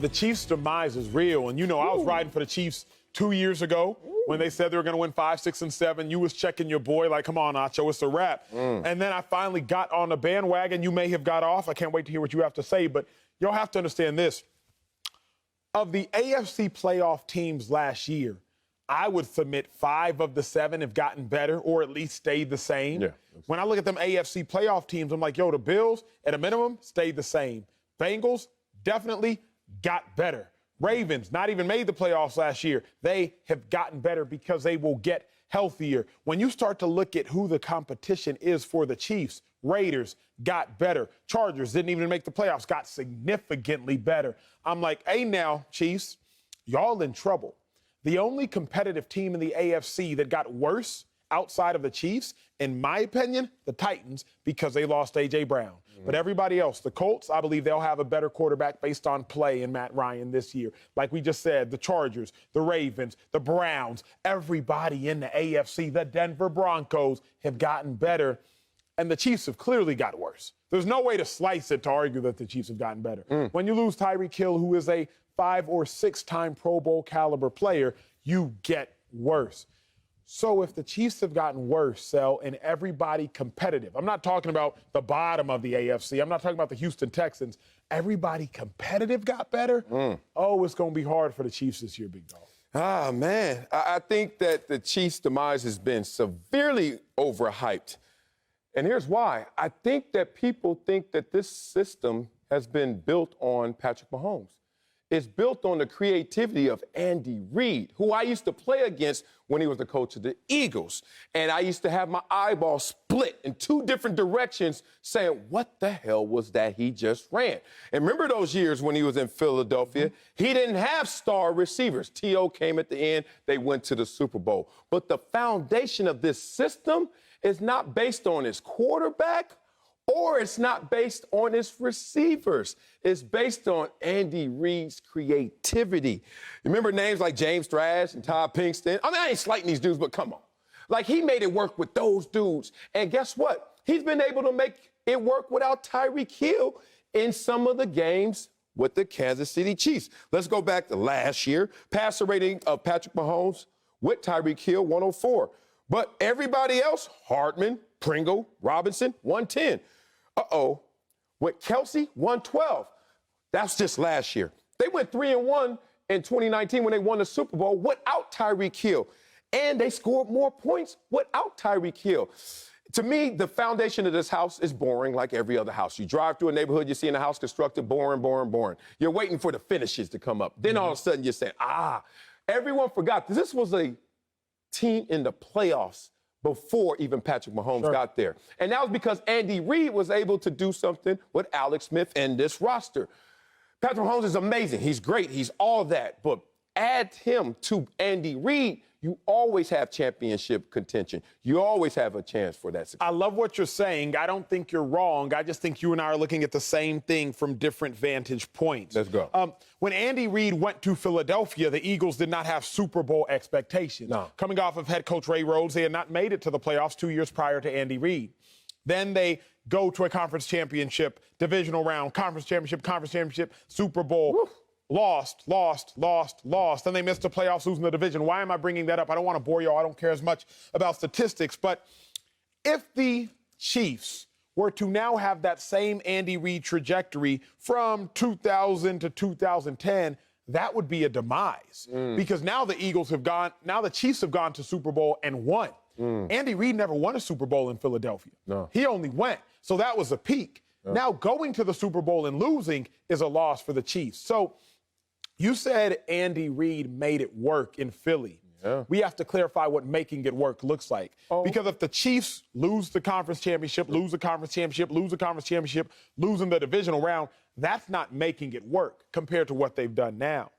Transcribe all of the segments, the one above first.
The Chiefs' demise is real. And, I was riding for the Chiefs 2 years ago when they said they were going to win 5, 6, and 7. You was checking your boy like, come on, Acho, it's a wrap. And then I finally got on the bandwagon. You may have got off. I can't wait to hear what you have to say. But y'all have to understand this. Of the AFC playoff teams last year, I would submit 5 of the 7 have gotten better or at least stayed the same. Yeah. When I look at them AFC playoff teams, I'm like, the Bills, at a minimum, stayed the same. Bengals, definitely got better. Ravens, not even made the playoffs last year. They have gotten better because they will get healthier. When you start to look at who the competition is for the Chiefs, Raiders got better. Chargers didn't even make the playoffs, got significantly better. I'm like, hey now, Chiefs, y'all in trouble. The only competitive team in the AFC that got worse outside of the Chiefs, in my opinion, the Titans, because they lost A.J. Brown. But everybody else, the Colts, I believe they'll have a better quarterback based on play in Matt Ryan this year. Like we just said, the Chargers, the Ravens, the Browns, everybody in the AFC, the Denver Broncos have gotten better. And the Chiefs have clearly got worse. There's no way to slice it to argue that the Chiefs have gotten better. When you lose Tyreek Hill, who is a 5- or 6-time Pro Bowl caliber player, you get worse. So if the Chiefs have gotten worse, Sel, and everybody competitive, I'm not talking about the bottom of the AFC. I'm not talking about the Houston Texans. Everybody competitive got better. Oh, it's going to be hard for the Chiefs this year, big dog. Ah, man. I think that the Chiefs' demise has been severely overhyped. And here's why. I think that people think that this system has been built on Patrick Mahomes. It's built on the creativity of Andy Reid, who I used to play against when he was the coach of the Eagles. And I used to have my eyeball split in 2 different directions saying, what the hell was that he just ran? And remember those years when he was in Philadelphia? He didn't have star receivers. T.O. came at the end. They went to the Super Bowl. But the foundation of this system is not based on his quarterback, or it's not based on his receivers. It's based on Andy Reid's creativity. Remember names like James Thrash and Todd Pinkston? I mean, I ain't slighting these dudes, but come on. Like, he made it work with those dudes. And guess what? He's been able to make it work without Tyreek Hill in some of the games with the Kansas City Chiefs. Let's go back to last year. Passer rating of Patrick Mahomes with Tyreek Hill, 104. But everybody else, Hardman, Pringle, Robinson, 110. With Kelsey, 112. That's just last year. They went 3-1 in 2019 when they won the Super Bowl without Tyreek Hill. And they scored more points without Tyreek Hill. To me, the foundation of this house is boring like every other house. You drive through a neighborhood, you see in a house constructed, boring, boring, boring. You're waiting for the finishes to come up. Then all of a sudden you're saying, everyone forgot this was a team in the playoffs before even Patrick Mahomes got there. And that was because Andy Reid was able to do something with Alex Smith and this roster. Patrick Mahomes is amazing. He's great. He's all that. But add him to Andy Reid, you always have championship contention. You always have a chance for that success. I love what you're saying. I don't think you're wrong. I just think you and I are looking at the same thing from different vantage points. Let's go. When Andy Reid went to Philadelphia, the Eagles did not have Super Bowl expectations. No. Coming off of head coach Ray Rhodes, they had not made it to the playoffs 2 years prior to Andy Reid. Then they go to a conference championship, divisional round, conference championship, Super Bowl. Woo. Lost. Then they missed the playoffs, losing the division. Why am I bringing that up? I don't want to bore y'all. I don't care as much about statistics. But if the Chiefs were to now have that same Andy Reid trajectory from 2000 to 2010, that would be a demise. Because now the Chiefs have gone to Super Bowl and won. Andy Reid never won a Super Bowl in Philadelphia. No. He only went. So that was a peak. Now, going to the Super Bowl and losing is a loss for the Chiefs. So you said Andy Reid made it work in Philly. Yeah. We have to clarify what making it work looks like. Because if the Chiefs lose the conference championship, lose the championship, losing the divisional round, that's not making it work compared to what they've done now.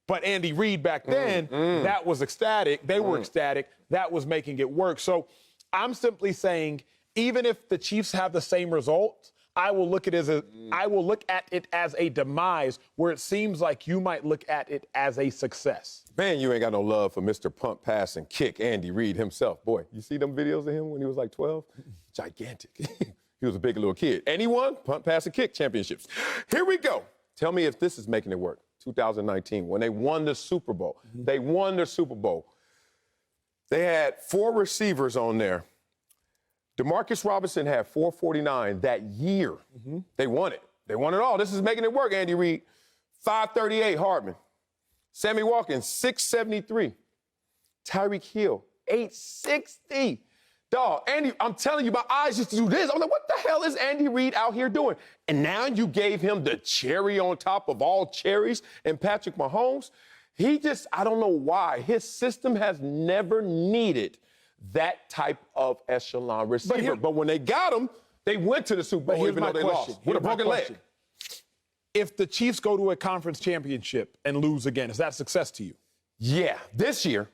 But Andy Reid back then, that was ecstatic. They were ecstatic. That was making it work. So I'm simply saying, even if the Chiefs have the same results, I will look at it as a demise where it seems like you might look at it as a success. Man, you ain't got no love for Mr. Pump, Pass, and Kick, Andy Reid himself. Boy, you see them videos of him when he was like 12? Gigantic. He was a big little kid. And he won Pump, Pass, and Kick championships. Here we go. Tell me if this is making it work. 2019 when they won the Super Bowl. They won the Super Bowl. They had 4 receivers on there. Demarcus Robinson had 449 that year. They won it. They won it all. This is making it work, Andy Reid. 538, Hardman. Sammy Watkins, 673. Tyreek Hill, 860. Dog, Andy, I'm telling you, my eyes used to do this. I'm like, what the hell is Andy Reid out here doing? And now you gave him the cherry on top of all cherries and Patrick Mahomes. I don't know why. His system has never needed that type of echelon receiver. But when they got him, they went to the Super Bowl even though they lost with a broken leg. If the Chiefs go to a conference championship and lose again, is that a success to you? Yeah, this year.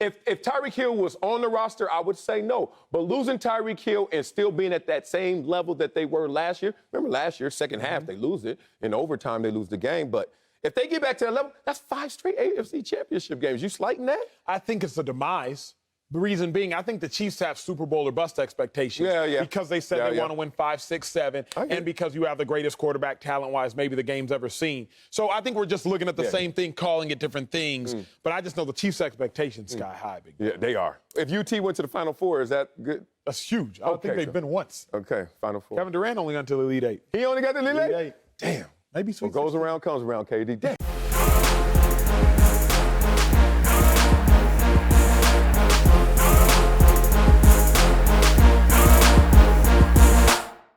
If Tyreek Hill was on the roster, I would say no. But losing Tyreek Hill and still being at that same level that they were last year, remember last year, second half, they lose it. In overtime, they lose the game. But if they get back to that level, that's 5 straight AFC championship games. You slighting that? I think it's a demise. The reason being, I think the Chiefs have Super Bowl or bust expectations. Yeah. Because they said they want to win 5, 6, 7, and because you have the greatest quarterback talent-wise maybe the game's ever seen. So I think we're just looking at the same thing, calling it different things. But I just know the Chiefs' expectations sky high. Big yeah, they are. If UT went to the Final Four, is that good? That's huge. I don't think they've been once. Okay, Final Four. Kevin Durant only got to the Elite 8. He only got to the Elite 8? Damn. Maybe What goes around comes around, KD. Damn.